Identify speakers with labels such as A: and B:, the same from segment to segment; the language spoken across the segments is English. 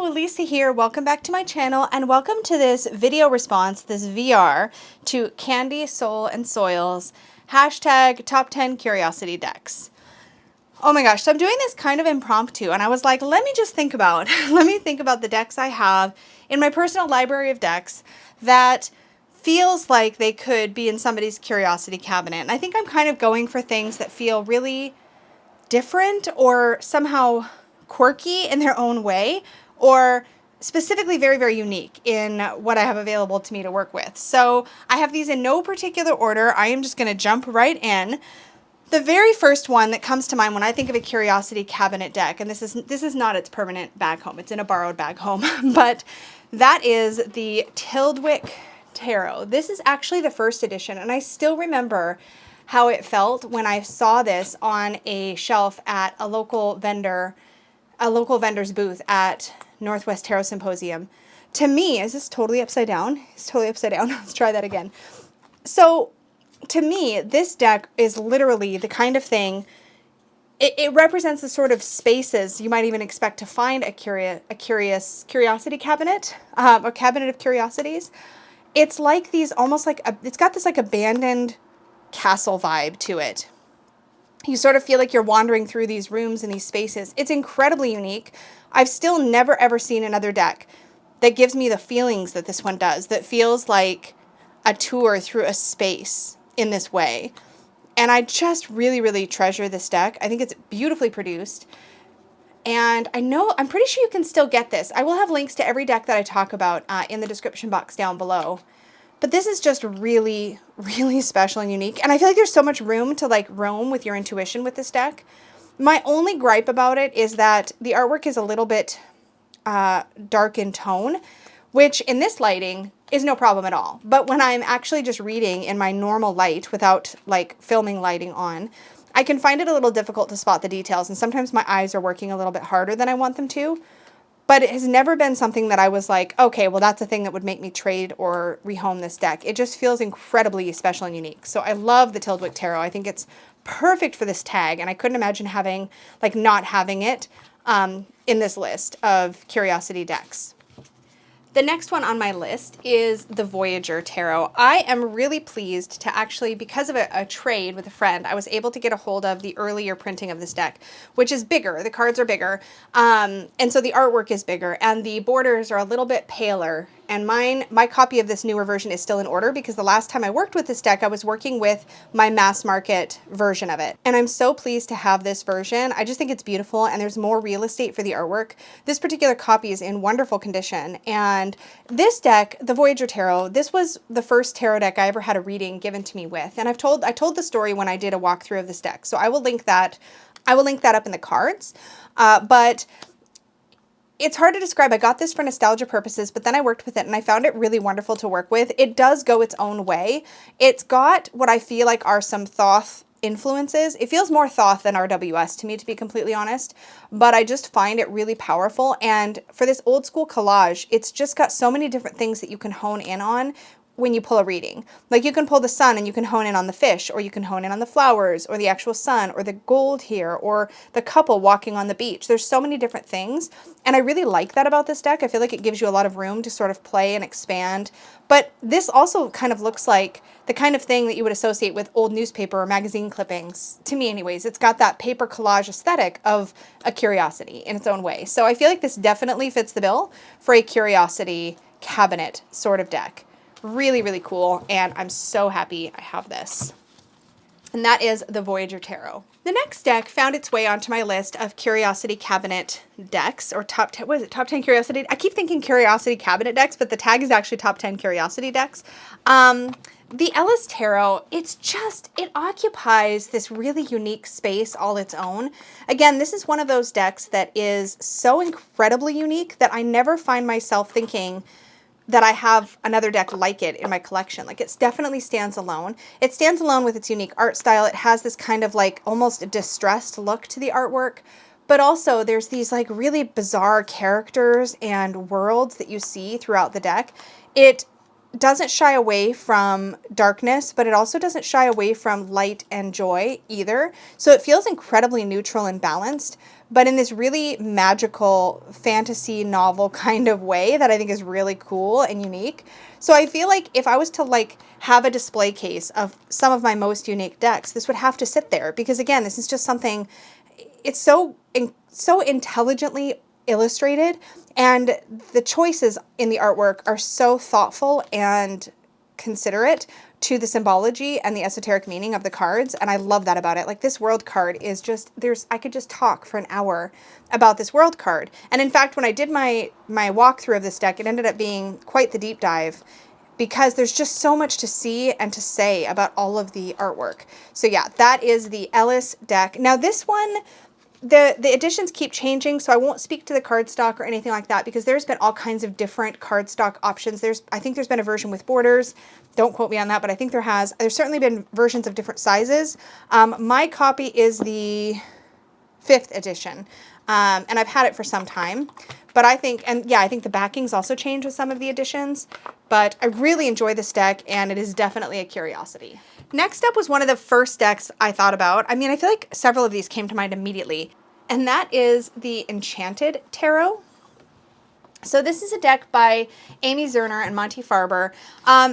A: Hello, Lisa here. Welcome back to my channel and welcome to this video response, this VR, to Candy, Soul, and Soil's hashtag top 10 curiosity decks. Oh my gosh, so I'm doing this kind of impromptu and I was like, let me just think about, the decks I have in my personal library of decks that feels like they could be in somebody's curiosity cabinet. And I think I'm kind of going for things that feel really different or somehow quirky in their own way, or specifically very, very unique in what I have available to me to work with. So I have these in no particular order. I am just going to jump right in. The very first one that comes to mind when I think of a curiosity cabinet deck, and this is not its permanent bag home, it's in a borrowed bag home, but that is the Tildwick Tarot. This is actually the first edition, and I still remember how it felt when I saw this on a shelf at a local vendor's booth at Northwest Tarot Symposium. To me, is this totally upside down? It's totally upside down. Let's try that again. So to me, this deck is literally the kind of thing, it represents the sort of spaces you might even expect to find a curiosity cabinet, a cabinet of curiosities. It's like these, almost like, it's got this like abandoned castle vibe to it. You sort of feel like you're wandering through these rooms and these spaces. It's incredibly unique. I've still never ever seen another deck that gives me the feelings that this one does, that feels like a tour through a space in this way. And I just really, really treasure this deck. I think it's beautifully produced. And I'm pretty sure you can still get this. I will have links to every deck that I talk about in the description box down below. But this is just really, really special and unique. And I feel like there's so much room to like roam with your intuition with this deck. My only gripe about it is that the artwork is a little bit dark in tone, which in this lighting is no problem at all. But when I'm actually just reading in my normal light without like filming lighting on, I can find it a little difficult to spot the details. And sometimes my eyes are working a little bit harder than I want them to. But it has never been something that I was like, okay, well, that's a thing that would make me trade or rehome this deck. It just feels incredibly special and unique. So I love the Tildwick Tarot. I think it's perfect for this tag, and I couldn't imagine having, like, not having it in this list of curiosity decks. The next one on my list is the Voyager Tarot. I am really pleased to actually, because of a trade with a friend, I was able to get a hold of the earlier printing of this deck, which is bigger. The cards are bigger, and so the artwork is bigger, and the borders are a little bit paler. And my copy of this newer version is still in order because the last time I worked with this deck, I was working with my mass market version of it. And I'm so pleased to have this version. I just think it's beautiful, and there's more real estate for the artwork. This particular copy is in wonderful condition. And this deck, the Voyager Tarot, this was the first tarot deck I ever had a reading given to me with. And I told the story when I did a walkthrough of this deck. So I will link that up in the cards. But it's hard to describe. I got this for nostalgia purposes, but then I worked with it and I found it really wonderful to work with. It does go its own way. It's got what I feel like are some Thoth influences. It feels more Thoth than RWS to me, to be completely honest, but I just find it really powerful. And for this old school collage, it's just got so many different things that you can hone in on when you pull a reading. Like you can pull the sun and you can hone in on the fish, or you can hone in on the flowers, or the actual sun, or the gold here, or the couple walking on the beach. There's so many different things, and I really like that about this deck. I feel like it gives you a lot of room to sort of play and expand. But this also kind of looks like the kind of thing that you would associate with old newspaper or magazine clippings. To me anyways, it's got that paper collage aesthetic of a curiosity in its own way. So I feel like this definitely fits the bill for a curiosity cabinet sort of deck. Really, really cool, and I'm so happy I have this. And that is the Voyager Tarot. The next deck found its way onto my list of curiosity cabinet decks, or top 10, what is it, top 10 curiosity? I keep thinking curiosity cabinet decks, but the tag is actually top 10 curiosity decks. The Ellis Tarot, it occupies this really unique space all its own. Again, this is one of those decks that is so incredibly unique that I never find myself thinking that I have another deck like it in my collection. Like, it definitely stands alone. It stands alone with its unique art style. It has this kind of like almost distressed look to the artwork, but also there's these like really bizarre characters and worlds that you see throughout the deck. It doesn't shy away from darkness, but it also doesn't shy away from light and joy either. So it feels incredibly neutral and balanced, but in this really magical fantasy novel kind of way that I think is really cool and unique. So I feel like if I was to like have a display case of some of my most unique decks, this would have to sit there, because again, this is just something, it's so intelligently illustrated, and the choices in the artwork are so thoughtful and considerate to the symbology and the esoteric meaning of the cards, and I love that about it. Like, this world card is just, I could just talk for an hour about this world card. And in fact, when I did my walkthrough of this deck, it ended up being quite the deep dive, because there's just so much to see and to say about all of the artwork. So yeah, that is the Ellis deck. Now this one, the editions keep changing, so I won't speak to the cardstock or anything like that, because there's been all kinds of different cardstock options. I think there's been a version with borders. Don't quote me on that, but I think there's certainly been versions of different sizes. My copy is the 5th edition, and I've had it for some time. But I think, and yeah, I think the backings also change with some of the editions, but I really enjoy this deck, and it is definitely a curiosity. Next up was one of the first decks I thought about. I mean, I feel like several of these came to mind immediately, and that is the Enchanted Tarot. So this is a deck by Amy Zerner and Monty Farber.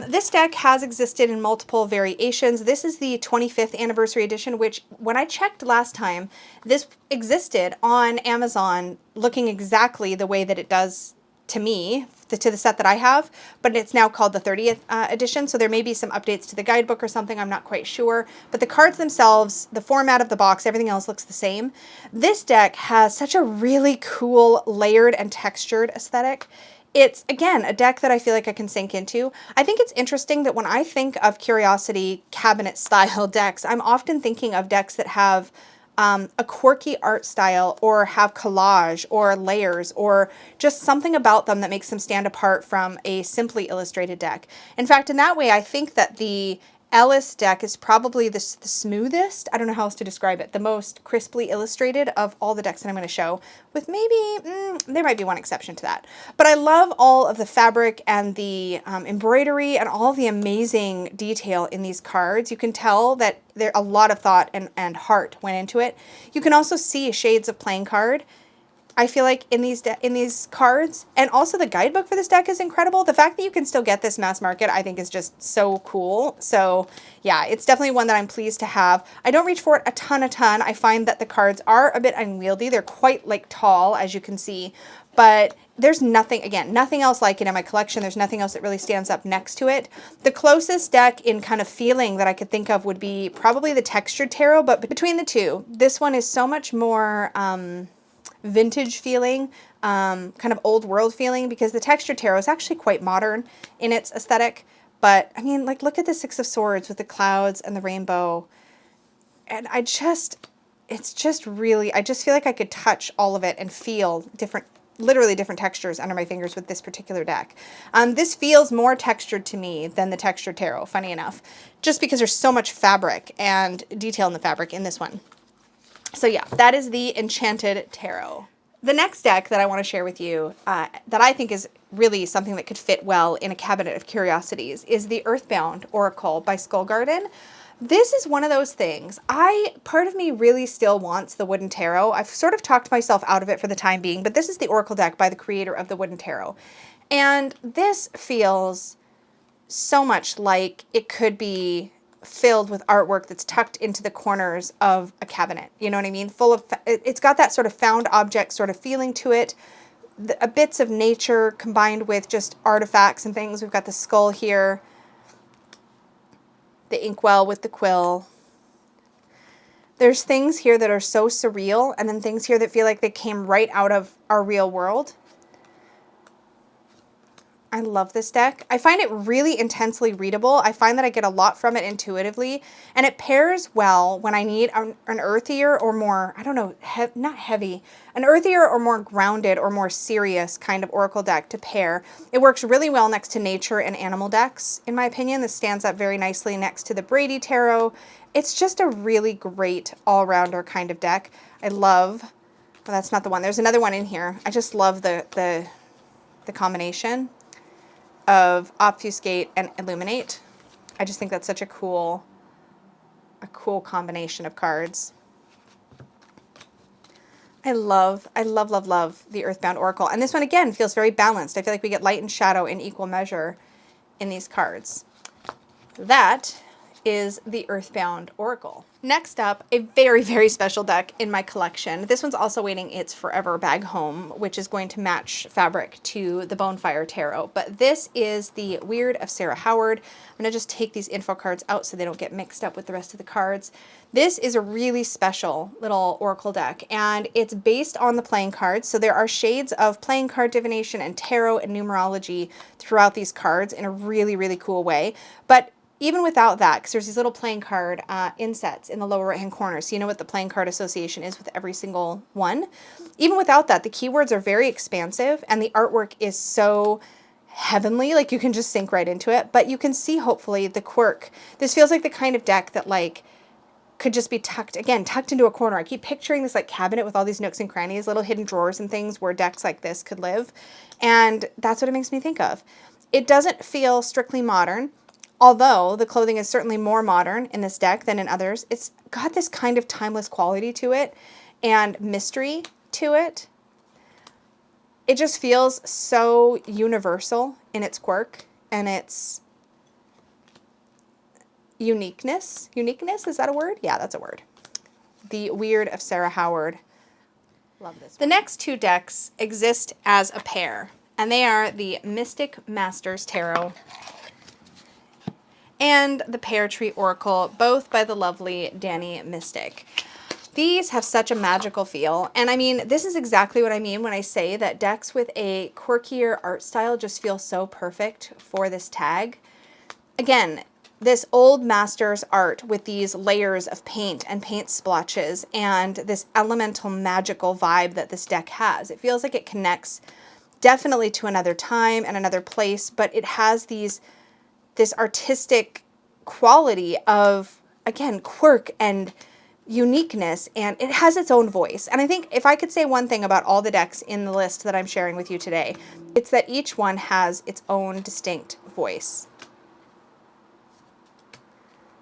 A: This deck has existed in multiple variations. This is the 25th anniversary edition, which when I checked last time, this existed on Amazon looking exactly the way that it does to me, to the set that I have, but it's now called the 30th edition, so there may be some updates to the guidebook or something, I'm not quite sure, but the cards themselves, the format of the box, everything else looks the same. This deck has such a really cool layered and textured aesthetic. It's, again, a deck that I feel like I can sink into. I think it's interesting that when I think of Curiosity cabinet style decks, I'm often thinking of decks that have a quirky art style, or have collage or layers, or just something about them that makes them stand apart from a simply illustrated deck. In fact, in that way, I think that the Ellis deck is probably the smoothest, I don't know how else to describe it, the most crisply illustrated of all the decks that I'm going to show, with maybe, there might be one exception to that. But I love all of the fabric and the embroidery and all the amazing detail in these cards. You can tell that there a lot of thought and heart went into it. You can also see shades of playing card, I feel like, in these cards. And also the guidebook for this deck is incredible. The fact that you can still get this mass market, I think, is just so cool. So yeah, it's definitely one that I'm pleased to have. I don't reach for it a ton. I find that the cards are a bit unwieldy. They're quite like tall, as you can see, but there's nothing, again, nothing else like it in my collection. There's nothing else that really stands up next to it. The closest deck in kind of feeling that I could think of would be probably the Textured Tarot, but between the two, this one is so much more vintage feeling, kind of old world feeling, because the Textured Tarot is actually quite modern in its aesthetic. But I mean, like, look at the Six of Swords with the clouds and the rainbow. And it's just really, I just feel like I could touch all of it and feel literally different textures under my fingers with this particular deck. This feels more textured to me than the Textured Tarot, funny enough, just because there's so much fabric and detail in the fabric in this one. So yeah, that is the Enchanted Tarot. The next deck that I want to share with you, that I think is really something that could fit well in a cabinet of curiosities, is the Earthbound Oracle by Skull Garden. This is one of those things. Part of me really still wants the Wooden Tarot. I've sort of talked myself out of it for the time being, but this is the Oracle deck by the creator of the Wooden Tarot. And this feels so much like it could be filled with artwork that's tucked into the corners of a cabinet. You know what I mean? It's got that sort of found object sort of feeling to it. Bits of nature combined with just artifacts and things. We've got the skull here, the inkwell with the quill. There's things here that are so surreal, and then things here that feel like they came right out of our real world. I love this deck. I find it really intensely readable. I find that I get a lot from it intuitively, and it pairs well when I need an earthier or more, I don't know, not heavy, an earthier or more grounded or more serious kind of oracle deck to pair. It works really well next to nature and animal decks, in my opinion. This stands up very nicely next to the Brady Tarot. It's just a really great all-rounder kind of deck. I love, well, that's not the one. There's another one in here. I just love the combination. of obfuscate and illuminate. I just think that's such a cool combination of cards. I love, love, love the Earthbound Oracle. And this one, again, feels very balanced. I feel like we get light and shadow in equal measure in these cards. That is the Earthbound Oracle. Next up, a very, very special deck in my collection. This one's also waiting its forever bag home, which is going to match fabric to the Bonefire Tarot. But this is the Weird of Sarah Howard. I'm going to just take these info cards out so they don't get mixed up with the rest of the cards. This is a really special little oracle deck, and it's based on the playing cards. So there are shades of playing card divination and tarot and numerology throughout these cards in a really, really cool way. But even without that, because there's these little playing card insets in the lower right-hand corner, so you know what the playing card association is with every single one. Even without that, the keywords are very expansive, and the artwork is so heavenly, like you can just sink right into it. But you can see, hopefully, the quirk. This feels like the kind of deck that, like, could just be tucked into a corner. I keep picturing this, like, cabinet with all these nooks and crannies, little hidden drawers and things where decks like this could live. And that's what it makes me think of. It doesn't feel strictly modern. Although the clothing is certainly more modern in this deck than in others, it's got this kind of timeless quality to it and mystery to it. It just feels so universal in its quirk and its uniqueness. Uniqueness, is that a word? Yeah, that's a word. The Weird of Sarah Howard. Love this one. The next two decks exist as a pair, and they are the Mystic Masters Tarot and the Pear Tree Oracle, both by the lovely Danny Mystic. These have such a magical feel, and I mean, this is exactly what I mean when I say that decks with a quirkier art style just feel so perfect for this tag. Again, this old master's art with these layers of paint and paint splotches and this elemental magical vibe that this deck has. It feels like it connects definitely to another time and another place, but it has this artistic quality of, again, quirk and uniqueness, and it has its own voice. And I think if I could say one thing about all the decks in the list that I'm sharing with you today, it's that each one has its own distinct voice.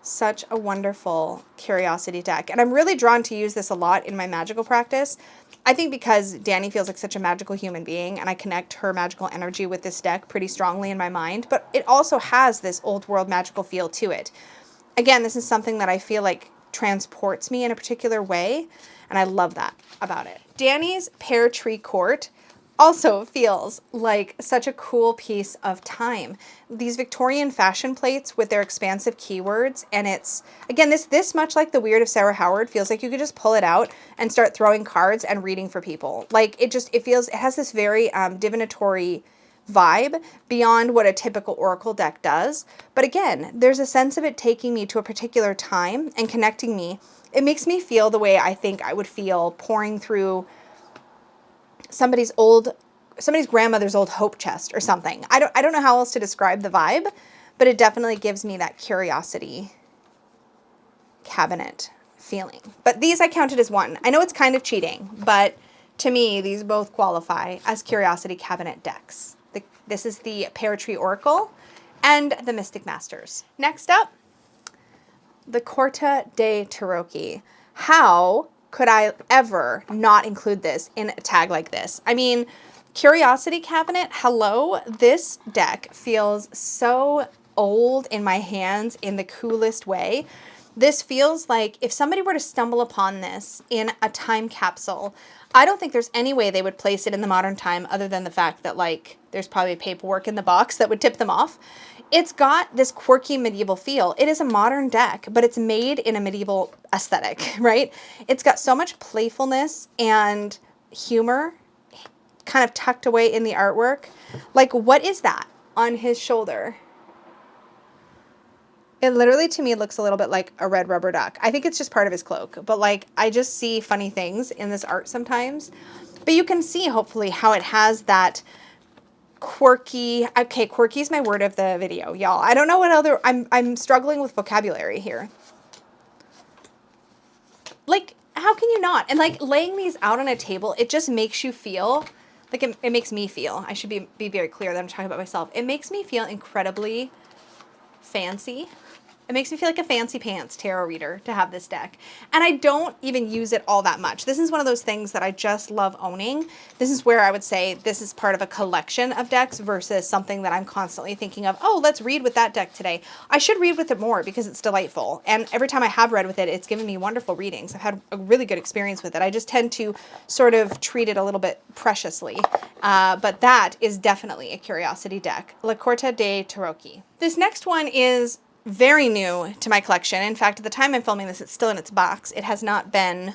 A: Such a wonderful curiosity deck. And I'm really drawn to use this a lot in my magical practice. I think because Danny feels like such a magical human being, and I connect her magical energy with this deck pretty strongly in my mind, but it also has this old world magical feel to it. Again, this is something that I feel like transports me in a particular way, and I love that about it. Danny's Pear Tree Court also feels like such a cool piece of time. These Victorian fashion plates with their expansive keywords, and it's, again, this much like the Weird of Sarah Howard, feels like you could just pull it out and start throwing cards and reading for people. Like, it has this very divinatory vibe beyond what a typical oracle deck does. But again, there's a sense of it taking me to a particular time and connecting me. It makes me feel the way I think I would feel pouring through somebody's grandmother's old hope chest or something. I don't know how else to describe the vibe, but it definitely gives me that curiosity cabinet feeling. But these I counted as one. I know it's kind of cheating, but to me, these both qualify as curiosity cabinet decks. This is the Pear Tree Oracle and the Mystic Masters. Next up, the Corta de Tarocchi. How could I ever not include this in a tag like this? I mean, Curiosity Cabinet, hello. This deck feels so old in my hands in the coolest way. This feels like if somebody were to stumble upon this in a time capsule, I don't think there's any way they would place it in the modern time other than the fact that, like, there's probably paperwork in the box that would tip them off. It's got this quirky medieval feel. It is a modern deck, but it's made in a medieval aesthetic, right? It's got so much playfulness and humor kind of tucked away in the artwork. Like, what is that on his shoulder? It literally, to me, looks a little bit like a red rubber duck. I think it's just part of his cloak, but, like, I just see funny things in this art sometimes. But you can see, hopefully, how it has that quirky, okay, quirky is my word of the video, y'all. I don't know what other, I'm struggling with vocabulary here. Like, how can you not? And, like, laying these out on a table, it just makes you feel like it makes me feel, I should be very clear that I'm talking about myself. It makes me feel incredibly fancy. It makes me feel like a fancy pants tarot reader to have this deck. And I don't even use it all that much. This is one of those things that I just love owning. This is where I would say this is part of a collection of decks versus something that I'm constantly thinking of, oh, let's read with that deck today. I should read with it more because it's delightful. And every time I have read with it, it's given me wonderful readings. I've had a really good experience with it. I just tend to sort of treat it a little bit preciously. But that is definitely a curiosity deck. La Corte de Tarocchi. This next one is very new to my collection. In fact, at the time I'm filming this, it's still in its box. It has not been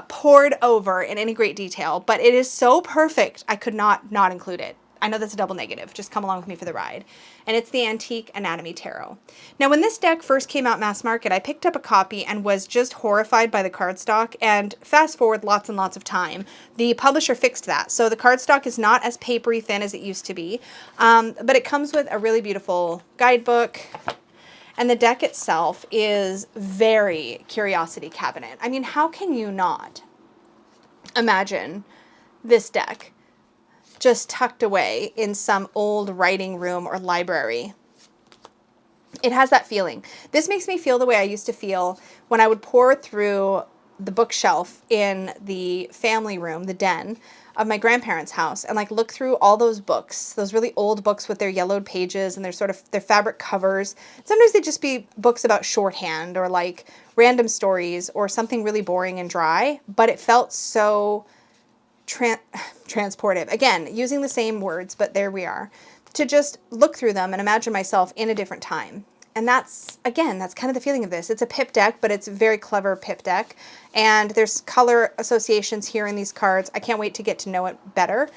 A: poured over in any great detail, but it is so perfect I could not include it. I know that's a double negative. Just come along with me for the ride. And it's the Antique Anatomy Tarot. Now, when this deck first came out mass market, I picked up a copy and was just horrified by the cardstock. And fast forward lots and lots of time, the publisher fixed that. So the cardstock is not as papery thin as it used to be, but it comes with a really beautiful guidebook. And the deck itself is very curiosity cabinet. I mean, how can you not imagine this deck just tucked away in some old writing room or library? It has that feeling. This makes me feel the way I used to feel when I would pour through the bookshelf in the family room, the den, of my grandparents' house and like look through all those books, those really old books with their yellowed pages and their fabric covers. Sometimes they'd just be books about shorthand or like random stories or something really boring and dry, but it felt so transportive. Again, using the same words, but there we are. To just look through them and imagine myself in a different time. And that's, again, that's kind of the feeling of this. It's a pip deck, but it's a very clever pip deck. And there's color associations here in these cards. I can't wait to get to know it better.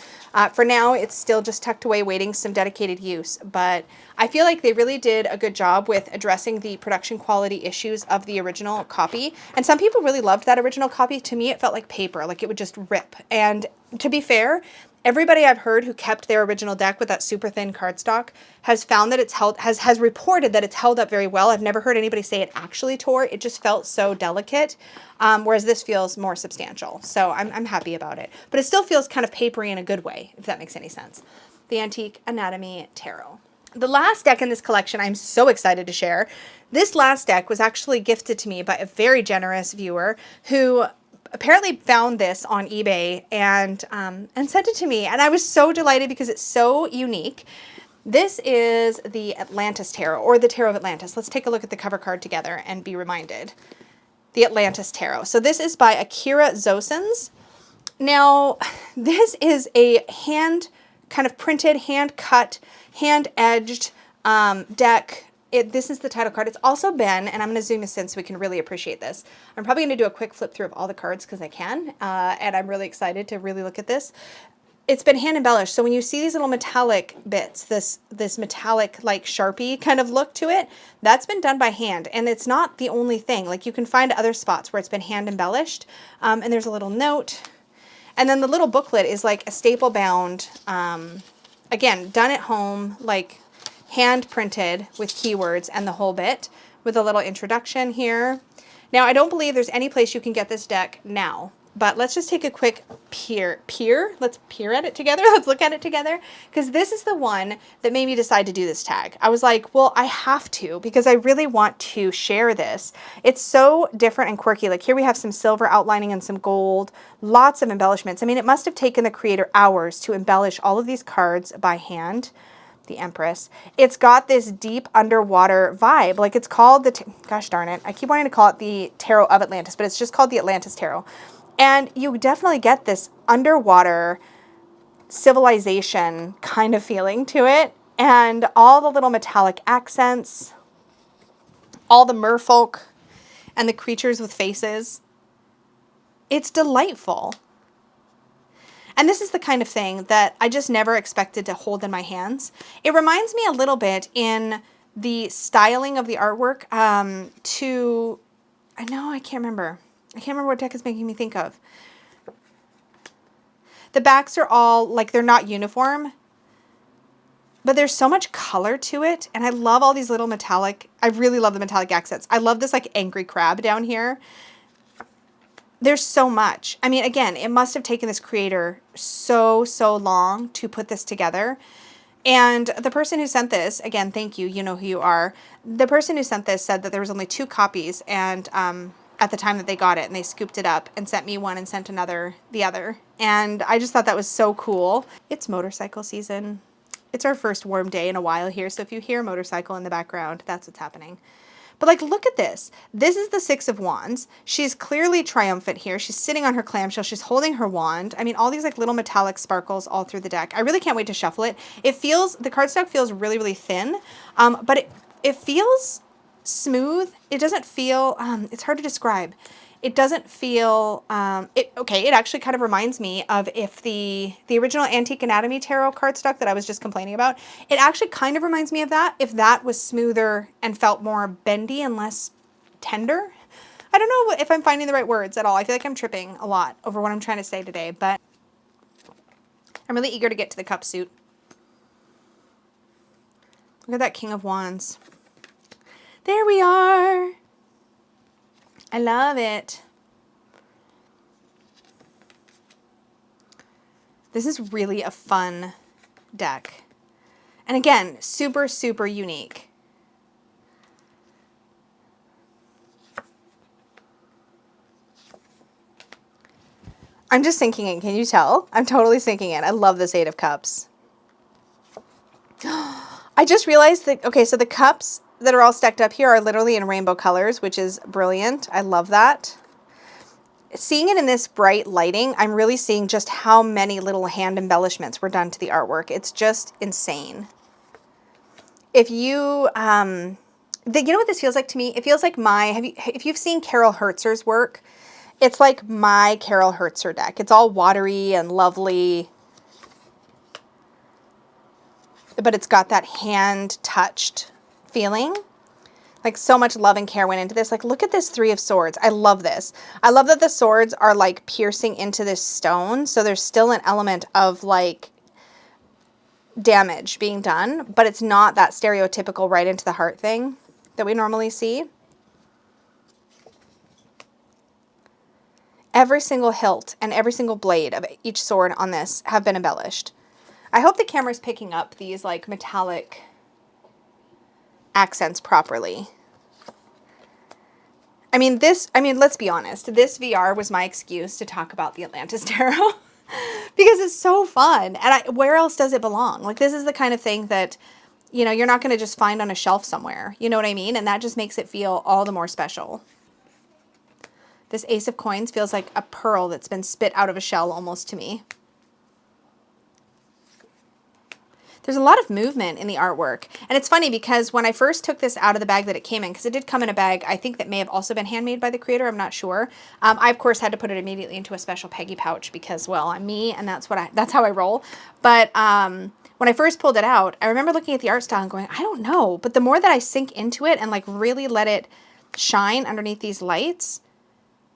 A: For now, it's still just tucked away waiting some dedicated use. But I feel like they really did a good job with addressing the production quality issues of the original copy. And some people really loved that original copy. To me, it felt like paper, like it would just rip. And to be fair, everybody I've heard who kept their original deck with that super thin cardstock has found that it's held, has reported that it's held up very well. I've never heard anybody say it actually tore. It just felt so delicate, whereas this feels more substantial. So I'm happy about it. But it still feels kind of papery in a good way, if that makes any sense. The Antique Anatomy Tarot. The last deck in this collection I'm so excited to share. This last deck was actually gifted to me by a very generous viewer who apparently found this on eBay and sent it to me. And I was so delighted because it's so unique. This is the Atlantis Tarot, or the Tarot of Atlantis. Let's take a look at the cover card together and be reminded. The Atlantis Tarot. So this is by Akira Zosens. Now, this is a hand kind of printed, hand cut, hand edged deck. This is the title card. It's also been, and I'm going to zoom this in so we can really appreciate this. I'm probably going to do a quick flip through of all the cards because I can, and I'm really excited to really look at this. It's been hand embellished. So when you see these little metallic bits, this metallic like Sharpie kind of look to it, that's been done by hand. And it's not the only thing. Like you can find other spots where it's been hand embellished. And there's a little note. And then the little booklet is like a staple bound, again, done at home, like hand printed with keywords and the whole bit, with a little introduction here. Now, I don't believe there's any place you can get this deck now, but let's just take a quick let's peer at it together. Let's look at it together, because this is the one that made me decide to do this tag. I was like, well, I have to, because I really want to share this. It's so different and quirky. Like here we have some silver outlining and some gold, lots of embellishments. I mean, it must have taken the creator hours to embellish all of these cards by hand. The Empress. It's got this deep underwater vibe. Like it's called gosh darn it. I keep wanting to call it the Tarot of Atlantis, but it's just called the Atlantis Tarot. And you definitely get this underwater civilization kind of feeling to it. And all the little metallic accents, all the merfolk and the creatures with faces. It's delightful. And this is the kind of thing that I just never expected to hold in my hands. It reminds me a little bit in the styling of the artwork I can't remember. I can't remember what deck is making me think of. The backs are all, like, they're not uniform, but there's so much color to it. And I love all these little metallic, I really love the metallic accents. I love this, like, angry crab down here. There's so much. I mean, again, it must have taken this creator so long to put this together. And the person who sent this, again, thank you, you know who you are. The person who sent this said that there was only 2 copies and at the time that they got it, and they scooped it up and sent me one and sent another the other. And I just thought that was so cool. It's motorcycle season. It's our first warm day in a while here, so if you hear a motorcycle in the background, that's what's happening. But like, look at this. This is the 6 of Wands. She's clearly triumphant here. She's sitting on her clamshell. She's holding her wand. I mean, all these like little metallic sparkles all through the deck. I really can't wait to shuffle it. It feels, the cardstock feels really thin, but it feels smooth. It doesn't feel, it's hard to describe. It doesn't feel, it actually kind of reminds me of if the original Antique Anatomy Tarot cardstock that I was just complaining about, it actually kind of reminds me of that, if that was smoother and felt more bendy and less tender. I don't know if I'm finding the right words at all. I feel like I'm tripping a lot over what I'm trying to say today, but I'm really eager to get to the cup suit. Look at that King of Wands. There we are. I love it. This is really a fun deck. And again, super unique. I'm just sinking in. Can you tell? I'm totally sinking in. I love this 8 of Cups. I just realized that, okay, so the cups that are all stacked up here are literally in rainbow colors, which is brilliant. I love that. Seeing it in this bright lighting, I'm really seeing just how many little hand embellishments were done to the artwork. It's just insane. If you, you know what this feels like to me? It feels like if you've seen Carol Hertzer's work, it's like my Carol Hertzer deck. It's all watery and lovely, but it's got that hand-touched feeling. Like, so much love and care went into this. Like, look at this 3 of Swords. I love this. I love that the swords are like piercing into this stone. So there's still an element of like damage being done, but it's not that stereotypical right into the heart thing that we normally see. Every single hilt and every single blade of each sword on this have been embellished. I hope the camera's picking up these like metallic accents properly. I mean, let's be honest. This VR was my excuse to talk about the Atlantis Tarot because it's so fun. And where else does it belong? Like, this is the kind of thing that, you know, you're not going to just find on a shelf somewhere. You know what I mean? And that just makes it feel all the more special. This Ace of Coins feels like a pearl that's been spit out of a shell almost to me. There's a lot of movement in the artwork. And it's funny because when I first took this out of the bag that it came in, because it did come in a bag, I think that may have also been handmade by the creator, I'm not sure. I, of course, had to put it immediately into a special Peggy pouch because, well, I'm me and that's how I roll. But when I first pulled it out, I remember looking at the art style and going, I don't know. But the more that I sink into it and like really let it shine underneath these lights,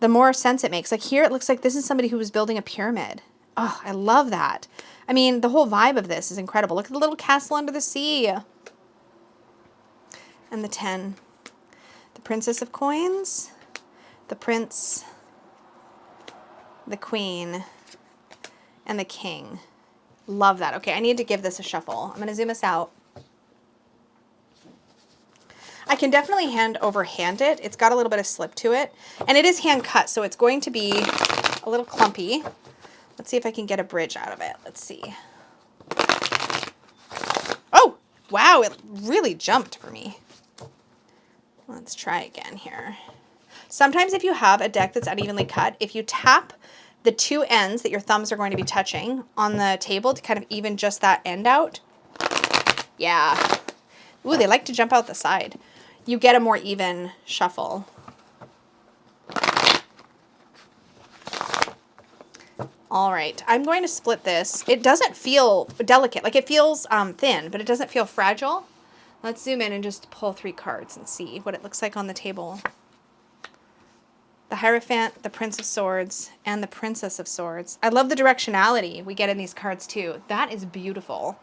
A: the more sense it makes. Like, here it looks like this is somebody who was building a pyramid. Oh, I love that. I mean, the whole vibe of this is incredible. Look at the little castle under the sea. And the 10. The Princess of Coins, the Prince, the Queen, and the King. Love that. Okay, I need to give this a shuffle. I'm going to zoom us out. I can definitely hand it. It's got a little bit of slip to it. And it is hand cut, so it's going to be a little clumpy. Let's see if I can get a bridge out of it. Let's see. Oh, wow, it really jumped for me. Let's try again here. Sometimes if you have a deck that's unevenly cut, if you tap the 2 ends that your thumbs are going to be touching on the table to kind of even just that end out. Yeah. Ooh, they like to jump out the side. You get a more even shuffle. All right, I'm going to split this. It doesn't feel delicate. Like, it feels thin, but it doesn't feel fragile. Let's zoom in and just pull 3 cards and see what it looks like on the table. The Hierophant, the Prince of Swords, and the Princess of Swords. I love the directionality we get in these cards too. That is beautiful.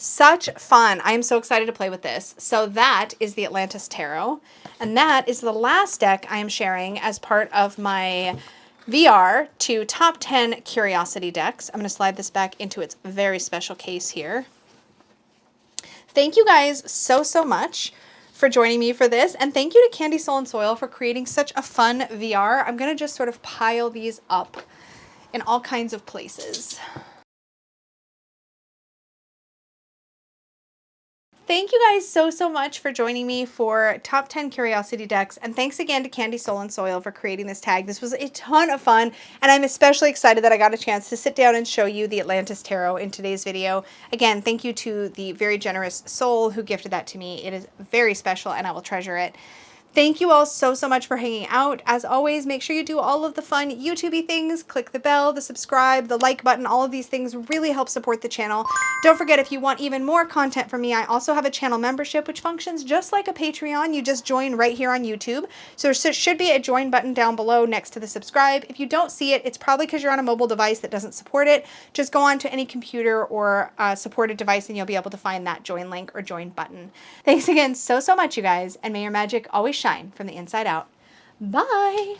A: Such fun. I am so excited to play with this. So that is the Atlantis Tarot. And that is the last deck I am sharing as part of my VR to top 10 curiosity decks. I'm going to slide this back into its very special case here. Thank you guys so, so much for joining me for this. And thank you to Candy Soul and Soil for creating such a fun VR. I'm going to just sort of pile these up in all kinds of places. Thank you guys so, so much for joining me for Top 10 Curiosity Decks. And thanks again to Candy Soul and Soil for creating this tag. This was a ton of fun. And I'm especially excited that I got a chance to sit down and show you the Atlantis Tarot in today's video. Again, thank you to the very generous soul who gifted that to me. It is very special and I will treasure it. Thank you all so, so much for hanging out. As always, make sure you do all of the fun YouTube-y things. Click the bell, the subscribe, the like button. All of these things really help support the channel. Don't forget, if you want even more content from me, I also have a channel membership, which functions just like a Patreon. You just join right here on YouTube. So there should be a join button down below next to the subscribe. If you don't see it, it's probably because you're on a mobile device that doesn't support it. Just go on to any computer or supported device and you'll be able to find that join link or join button. Thanks again so, so much, you guys, and may your magic always shine from the inside out. Bye!